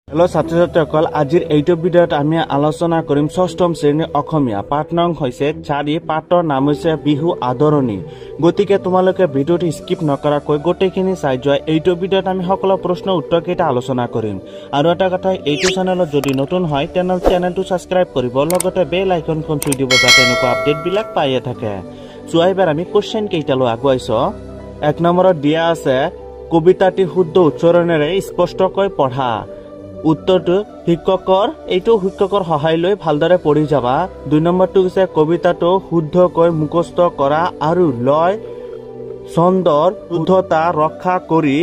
Hello' ছাত্ৰ ছাত্ৰীসকল, আজিৰ এইটো ভিডিঅ'ত আমি আলোচনা কৰিম ষষ্ঠম শ্ৰেণীৰ অসমীয়া পাঠ নং হৈছে 4। পাঠৰ নাম হৈছে বিহু আদৰণি। গতিকে তোমালোকে ভিডিঅ'টো স্কিপ নকৰাকৈ গোটেইখিনি চাই যোৱা। এইটো ভিডিঅ'ত আমি সকলো প্ৰশ্ন উত্তৰকেইটা আলোচনা কৰিম। আৰু এটা কথা, এইটো চেনেলত যদি নতুন হয় তেনে চেনেলটো ছাবস্ক্ৰাইব কৰিব, লগতে বেল আইকনখন চুই দিব যাতে এনেকুৱা আপডেটবিলাক পায়ে থাকে। চোৱা, এইবাৰ আমি কুৱেশ্যন কেইটালৈ আগুৱাইছো। 1 নম্বৰত দিয়া আছে কবিতাটি শুদ্ধ উচ্চাৰণেৰে স্পষ্টকৈ পঢ়া। উত্তৰটো শিক্ষকৰ সহায় লৈ ভালদৰে পঢ়ি যাবা। 2 নম্বৰটো হৈছে কবিতাটো শুদ্ধকৈ মুখস্থ কৰা আৰু লয় ছন্দৰ শুদ্ধতা ৰক্ষা কৰি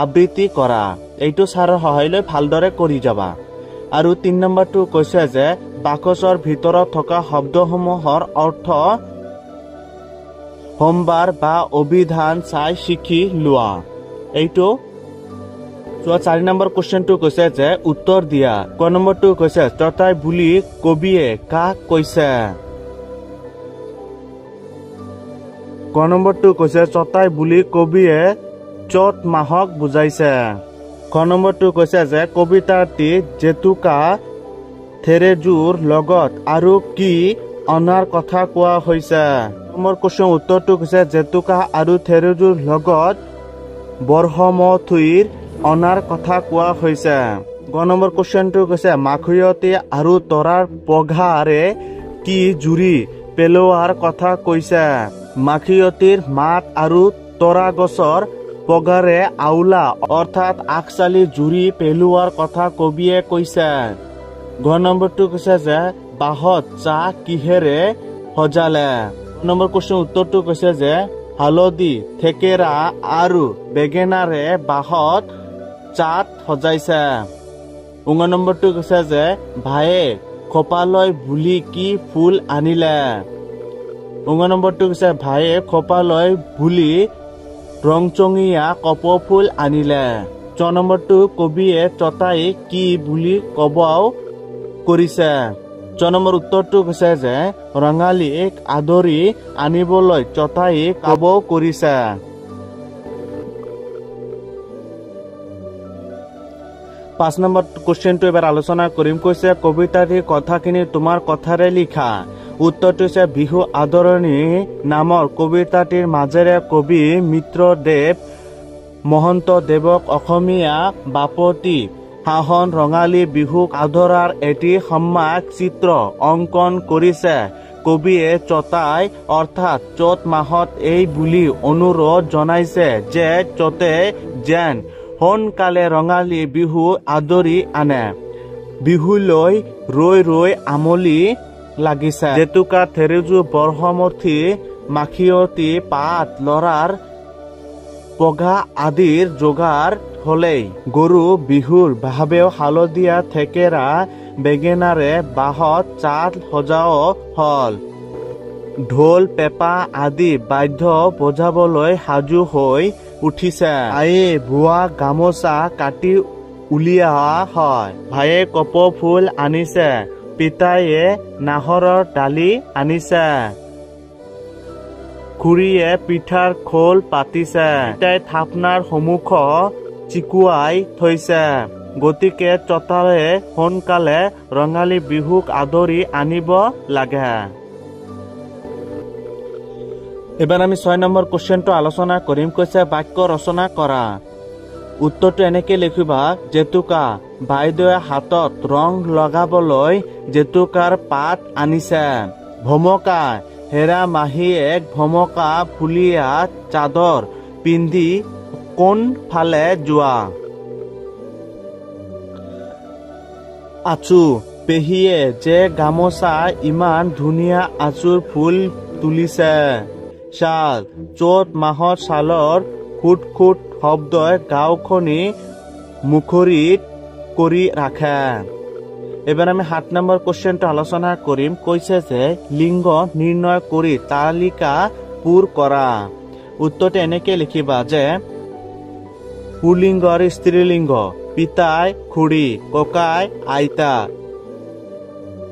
আবৃত্তি কৰা। এইটো ছাৰৰ সহায় লৈ ভালদৰে কৰি যাবা। আৰু 3 নম্বৰটো কৈছে যে বাকচৰ ভিতৰত থকা শব্দসমূহৰ অৰ্থ সম্ভাৰ বা অভিধান চাই শিকি লোৱা। এইটো 4 নম্বৰ কুৱেশ্যনটো কৈছে যে উত্তৰ দিয়া। ক নম্বৰটো কৈছে চতাই বুলি কবিয়ে কাক কৈছে। ক নম্বৰটো কৈছে চতাই বুলি কবিয়ে চত মাহক বুজাইছে। খ নম্বৰটো কৈছে যে কবিতাটি জেতুকা থেৰেজুৰ লগত আৰু কি অনাৰ কথা কোৱা হৈছে। নম্বৰ কুৱেশ্যন উত্তৰটো কৈছে জেতুকা আৰু থেৰেজুৰ লগত বৰহমথুৰিৰ অনাৰ কথা কোৱা হৈছে। গ নম্বৰ কুৱেশ্যনটো কৈছে মাখৈয়তী আৰু তৰাৰ পঘাৰে কি জুৰি পেলোৱাৰ কথা কৈছে। মাখৈয়তীৰ মাত আৰু তৰা গছৰ পঘাৰে আউলা অৰ্থাৎ আগচালি জুৰি পেলোৱাৰ কথা কবিয়ে কৈছে। ঘ নম্বৰটো কৈছে যে বাঁহত চাহ কিহেৰে সজালে। নম্বৰ কুৱেশ্যন উত্তৰটো কৈছে যে হালধি, থেকেৰা আৰু বেঙেনাৰে বাঁহত চাট সজাইছে। 19 নম্বৰটো কৈছে যে ভায়ে খোপালৈ বুলি কি ফুল আনিলে। 19 নম্বৰটো কৈছে ভায়ে খোপালৈ বুলি ৰংচঙীয়া কপৌ ফুল আনিলে। 6 নম্বৰটো কবিয়ে চতাইক কি বুলি কবও কৰিছে। 6 নম্বৰ উত্তৰটো কৈছে যে ৰঙালীক আদৰি আনিবলৈ চতাইক কবও কৰিছে। 5 নম্বৰ কুৱেশ্যনটো এবাৰ আলোচনা কৰিম। কৈছে কবিতাটিৰ কথাখিনি তোমাৰ কথাৰে লিখা। উত্তৰটো হৈছে বিহু আদৰণি নামৰ কবিতাটিৰ মাজেৰে কবি মিত্ৰদেৱ মহন্তদেৱক অসমীয়া বাপতি সাহন ৰঙালী বিহুক আদৰাৰ এটি সম্যক চিত্ৰ অংকন কৰিছে। কবিয়ে চতাই অৰ্থাৎ চত মাহত এই বুলি অনুৰোধ জনাইছে যে চতে যেন সোনকালে ৰঙালী বিহু আদৰি আনে। বিহুলৈ ৰৈ ৰৈ আমলি লাগিছে। জেতুকা থেৰেজু বৰহমথি মাখিয়তী পাত লৰাৰ পঘা আদিৰ যোগাৰ হলেই গৰু বিহুৰ ভাৱেও হালধীয়া থেকেৰা বেঙেনাৰে বাঁহত চাট সজাও হল। ঢোল পেঁপা আদি বাদ্য বজাবলৈ সাজু হৈ উঠিছে। আয়ে বোৱা গামোচা কাটি উলিওৱা হয়। ভায়ে কপৌ ফুল আনিছে। পিতায়ে নাহৰৰ ডালি আনিছে। খুৰীয়ে পিঠাৰ খোল পাতিছে। পিতাই থাপনাৰ সন্মুখ চিকুৱাই থৈছে। গতিকে চতাৰে সোনকালে ৰঙালী বিহুক আদৰি আনিব লাগে। এবাৰ আমি 6 নম্বৰ কুৱেশ্যনটো আলোচনা কৰিম। কৈছে বাক্য ৰচনা কৰা। উত্তৰটো এনেকে লিখিবা জেতুকা বাইদেৱে হাতত ৰং লগাবলৈ জেতুকাৰ পাত আনিছে। ভমকা হেৰা মাহীয়েক ভমকা ফুলীয়া চাদৰ পিন্ধি কোনফালে যোৱা। আচু পেহীয়ে যে গামোচা ইমান ধুনীয়া আচুৰ ফুল তুলিছে। শাল চত মাহত শালৰ খুট খুট শব্দই গাঁওখনি মুখৰিত কৰি ৰাখে। এবাৰ আমি 7 নম্বৰ কুৱেশ্যনটো আলোচনা কৰিম। কৈছে যে লিংগ নিৰ্ণয় কৰি তালিকা পূৰ কৰা। উত্তৰটো এনেকে লিখিবা যে পুলিংগ আৰু স্ত্ৰীলিংগ পিতাই খুৰী ককাই আইতা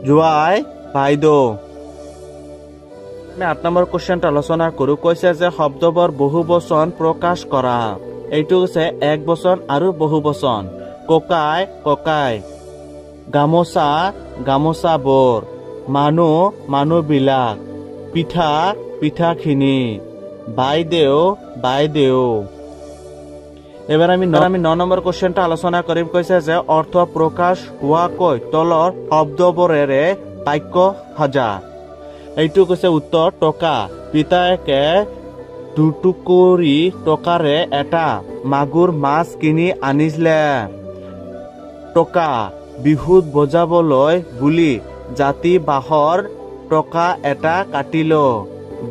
জোৱাই বাইদেউ। আমি 8 নম্বৰ কুৱেশ্যনটো আলোচনা কৰো। কৈছে যে শব্দবোৰ বহু বচন প্ৰকাশ কৰা। এইটো হৈছে এক বচন আৰু বহু বচন। ক ককাই ককাই গামোচা গামোচা বৰ মানুহবিলাক পিঠাখিনি বাইদেউ এবাৰ আমি 9 নম্বৰ কোৱেশ্চনটা আলোচনা কৰিম কৈছে যে অৰ্থ প্ৰকাশ হোৱাকৈ তলৰ শব্দবোৰেৰে বাক্য সজা এইটো কৈছে উত্তৰ টকা পিতাকে 2 কোটি টকাৰে এটা মাগুৰ মাছ কিনি আনিছিলে টকা বিহুত বজাবলৈ বুলি জাতি বাঁহৰ টকা এটা কাটিল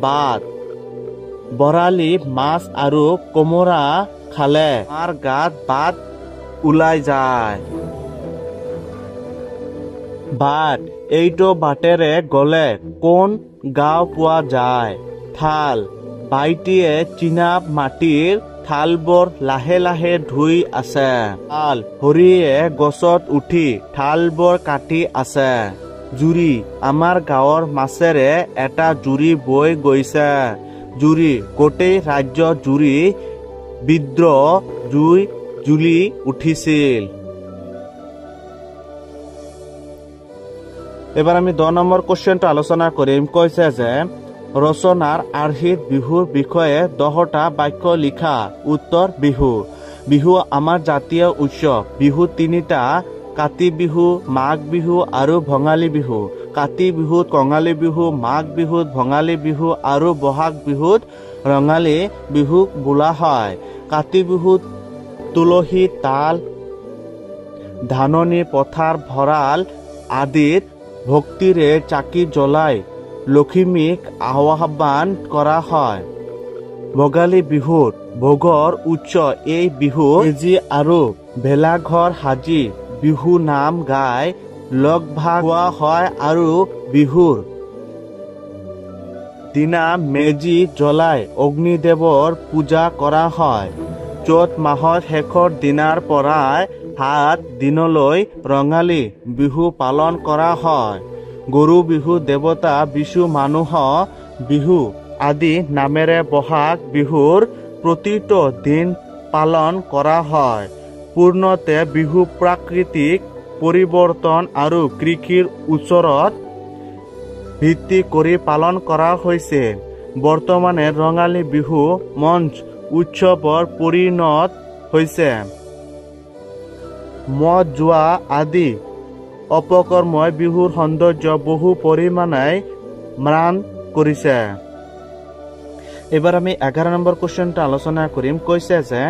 বাদ বৰালি মাছ আৰু কোমোৰা খালে আমাৰ গাত বাট ওলাই যায় বাট এইটো বাটেৰে গলে কোন গাঁও পোৱা যায় থাল বাইটিয়ে চীনা মাটিৰ থালবোৰ লাহে লাহে ধুই আছে থাল হৰিয়ে গছত উঠি থালবোৰ কাটি আছে জুৰি আমাৰ গাঁৱৰ মাছেৰে এটা জুৰি বৈ গৈছে জুৰি গোটেই ৰাজ্য জুৰি বিদ্ৰোহ জুই জ্বলি উঠিছিল এবাৰ আমি 10 নম্বৰ কোৱেশ্চনটো আলোচনা কৰিম কৈছে যে ৰচনাৰ আৰ্হিত বিহুৰ বিষয়ে 10টা বাক্য লিখা উত্তৰ বিহু আমাৰ জাতীয় উৎসৱ বিহু 3টা কাতি বিহু মাঘ বিহু আৰু ভঙালী বিহু কাতি বিহুত কঙালী বিহু মাঘ বিহুত ভঙালী বিহু আৰু বহাগ বিহুত ৰঙালী বিহু বোলা হয় কাতি বিহুত তুলসী তাল ধাননি পথাৰ ভঁৰাল আদিত ভক্তিৰে চাকি জ্বলাই লক্ষ্মীক আহ্বান কৰা হয় ভোগালী বিহুত ভোগৰ উৎস এই বিহু মেজি আৰু ভেলাঘৰ সাজি বিহু নাম গাই লগ ভাগ হোৱা হয় আৰু বিহুৰ দিনা মেজি জ্বলাই অগ্নিদেৱৰ পূজা কৰা হয় চ'ত মাহৰ শেষৰ দিনাৰ পৰাই 7 দিনলৈ ৰঙালী বিহু পালন কৰা হয় গৰু বিহু দেৱতা বিশু মানুহ বিহু আদি নামেৰে বহাগ বিহুৰ প্ৰতিটো দিন পালন কৰা হয় পূৰ্ণতে বিহু প্ৰাকৃতিক পৰিৱৰ্তন আৰু কৃষিৰ ওচৰত ভিত্তি কৰি পালন কৰা হৈছে বৰ্তমানে ৰঙালী বিহু মঞ্চ উৎসৱৰ পৰিণত হৈছে মদ জুৱা আদি অপকৰ্মই বিহুৰ সৌন্দৰ্য বহু পৰিমাণে ম্লান কৰিছে এবাৰ আমি 11 নম্বৰ কোৱেশ্চনটা আলোচনা কৰিম কৈছে যে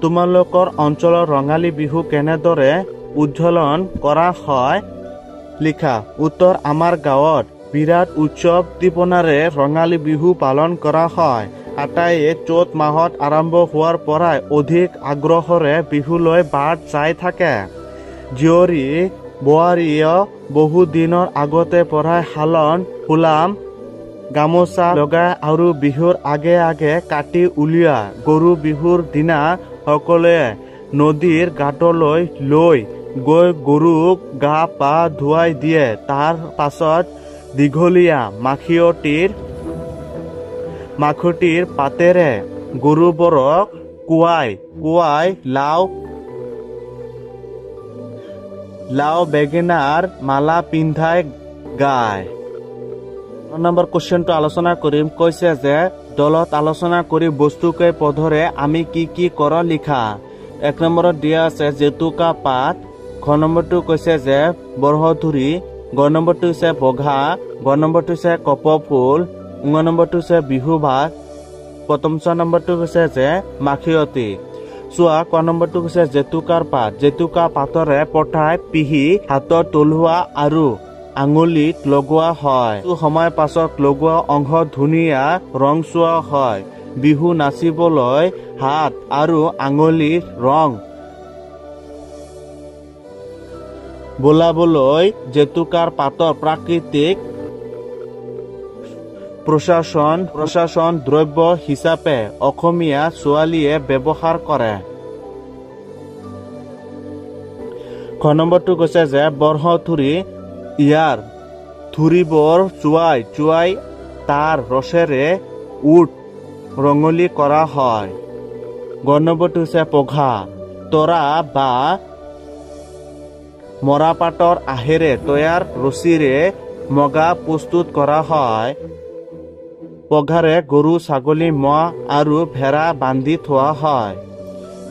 তোমালোকৰ অঞ্চলৰ ৰঙালী বিহু কেনেদৰে উদযাপন কৰা হয় লিখা উত্তৰ আমাৰ গাঁৱত বিৰাট উৎসৱ উদ্দীপনাৰে ৰঙালী বিহু পালন কৰা হয় আটাইয়ে চ'ত মাহত আৰম্ভ হোৱাৰ পৰাই অধিক আগ্ৰহেৰে বিহুলৈ বাট চাই থাকে জীয়ৰী বোৱাৰীয়ে বহু দিনৰ আগতে পৰাই শালন ফুলাম গামোচা লগাই আৰু বিহুৰ আগে আগে কাটি উলিয়া গৰু বিহুৰ দিনা সকলোৱে নদীৰ ঘাটলৈ লৈ গৈ গৰুক গা পা ধুৱাই দিয়ে তাৰ পাছত দীঘলীয়া মাখুটিৰ পাতেৰে গৰুবোৰক কুৱাই লাও বেঙেনাৰ মালা পিন্ধাই গায় 9 নম্বৰ কোৱেশ্চনটো আলোচনা কৰিম কৈছে যে দলত আলোচনা কৰি বস্তুকে পদৰে আমি কি কৰ লিখা 1 নম্বৰত দিয়া আছে জেতুকা পাত খ নম্বৰটো কৈছে যে বৰহধুৰি গ নম্বৰটো হৈছে বঘা গ নম্বৰটো হৈছে কপৌফুল ঙ নম্বৰটো হৈছে বিহু ভাত প্ৰথম নম্বৰটো হৈছে যে মাখিয়তী চোৱা ক নম্বৰটো হৈছে জেতুকাৰ পাত জেতুকা পাতৰে পঠাই পিহি হাতত তলুৱা আৰু আঙুলিত লগোৱা হয় সময় পাছত লগোৱা অংশ ধুনীয়া ৰং চোৱা হয় বিহু নাচিবলৈ হাত আৰু আঙুলিৰ ৰং বোলাবলৈ জেতুকাৰ পাতৰ প্ৰাকৃতিক প্ৰশাসন দ্ৰব্য হিচাপে অসমীয়া ছোৱালীয়ে ব্যৱহাৰ কৰে খ নম্বৰটো কৈছে যে বৰহধুৰি ইয়াৰ থুৰিবোৰ চুৱাই তাৰ ৰসেৰে উট ৰঙলি কৰা হয় গ নম্বৰটো হৈছে পঘা তৰা বা মৰাপাতৰ আহেৰে তৈয়াৰ ৰছীৰে মগা প্ৰস্তুত কৰা হয়। পঘাৰে গৰু, ছাগলী, ম'হ আৰু ভেড়া বান্ধি থোৱা হয়।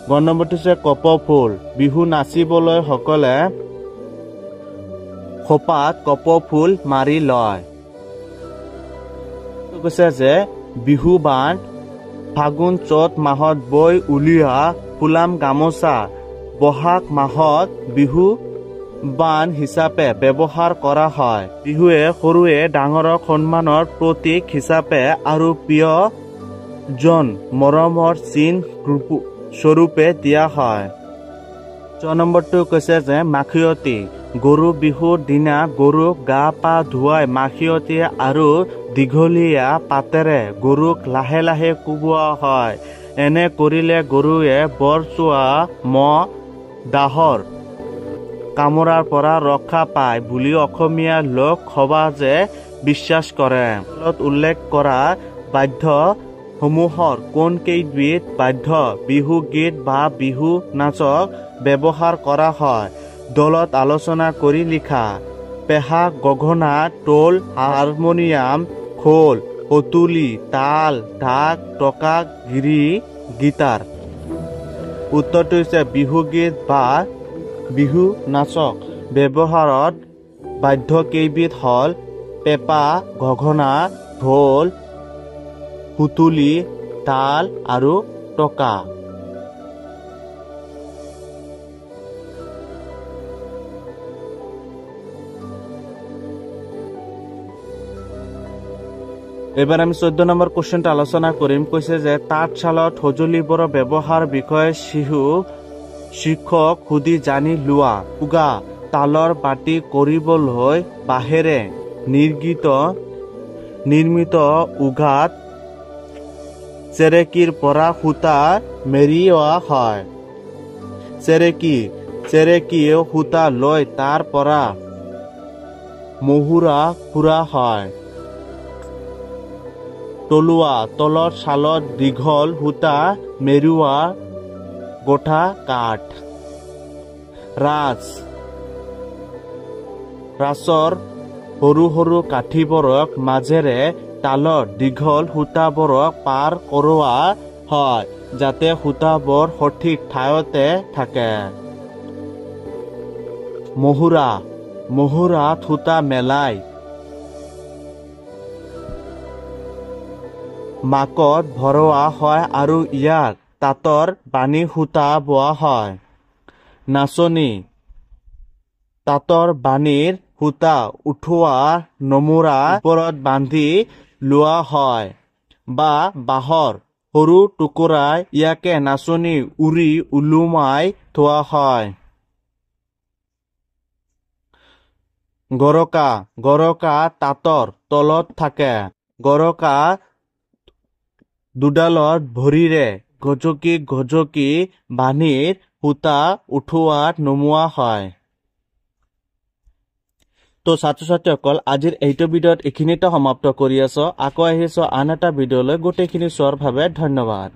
গ নম্বৰটো হৈছে কপৌফুল। বিহু নাচিবলৈ সকলে খোপাত কপৌফুল মাৰি লয়। কৈছে যে বিহু বান ফাগুন চ'ত মাহত বৈ উলিওৱা ফুলাম গামোচা বহাগ মাহত বিহু বান হিচাপে ব্যৱহাৰ কৰা হয়। বিহুৱে সৰুৱে ডাঙৰক সন্মানৰ প্ৰতীক হিচাপে আৰু প্ৰিয়জন মৰমৰ চিন স্বৰূপে দিয়া হয়। 6 নম্বৰটো কৈছে যে মাখিয়তী। গৰু বিহুৰ দিনা গৰুক গা পা ধুৱাই মাখিয়তী আৰু দীঘলীয়া পাতেৰে গৰুক লাহে লাহে কোবোৱা হয়। এনে কৰিলে গৰুৱে বৰচোৱা মহ দাহৰ কামোৰাৰ পৰা ৰক্ষা পায় বুলি অসমীয়া লোক সমাজে বিশ্বাস কৰে। তলত উল্লেখ কৰা বাদ্য সমূহৰ কোন কেইবিধ বাদ্য বিহু গীত বা বিহু নাচক ব্যৱহাৰ কৰা হয়? দলত আলোচনা কৰি লিখা। পেঁপা, গগনা, ঢোল, হাৰমনিয়াম, খোল, সঁতুলি, তাল, ঢাক, টকা, গিৰি, গীটাৰ। উত্তৰটো হৈছে বিহুগীত বা বিহু নাচক ব্যৱহাৰত বাদ্য কেইবিধ হ'ল পেঁপা, গগনা, ঢোল, সুতুলি, তাল আৰু টকা। এবাৰ আমি 14 নম্বৰ কুৱেশ্যনটো আলোচনা কৰিম। কৈছে যে তাঁতশালত সঁজুলিবোৰৰ ব্যৱহাৰ বিষয়ে শিক্ষক সুধি জানি লোৱা। উগা তালৰ বাটি কৰিবলৈ বাঁহেৰে নিৰ্মিত উঘাত চেৰেকীৰ পৰা সূতা মেৰিওৱা হয়। চেৰেকী সূতা লৈ তাৰ পৰা মহুৰা ফুৰা হয়। তলুৱা তলৰ ছালত দীঘল সূতা মেৰুৱা গোঠা কাঠ। ৰাছৰ সৰু সৰু কাঠিবোৰক মাজেৰে তালৰ দীঘল সূতাবোৰক পাৰ কৰোৱা হয় যাতে সূতাবোৰ সঠিক ঠাইতে থাকে। মহুৰাত সূতা মেলাই মাকত ভৰোৱা হয় আৰু ইয়াক তাঁতৰ বানি সূতা বোৱা হয়। নাচনি তাঁতৰ বানিৰ সূতা উঠোৱা নমুৰা ওপৰত বান্ধি লোৱা হয় বা বাঁহৰ সৰু টুকুৰাই ইয়াকে নাচনি উৰি ওলোমাই থোৱা হয়। গৰকা তাঁতৰ তলত থাকে। গৰকা দুডালত ভৰিৰে গজকি বাঁহীৰ সূতা উঠোৱাত নমোৱা হয়। তো ছাত্ৰ ছাত্ৰীসকল আজিৰ এইটো ভিডিঅ'ত এইখিনিতে সমাপ্ত কৰি আছো। আকৌ আহিছো আন এটা ভিডিঅ'লৈ। গোটেইখিনি চোৱাৰ বাবে ধন্যবাদ।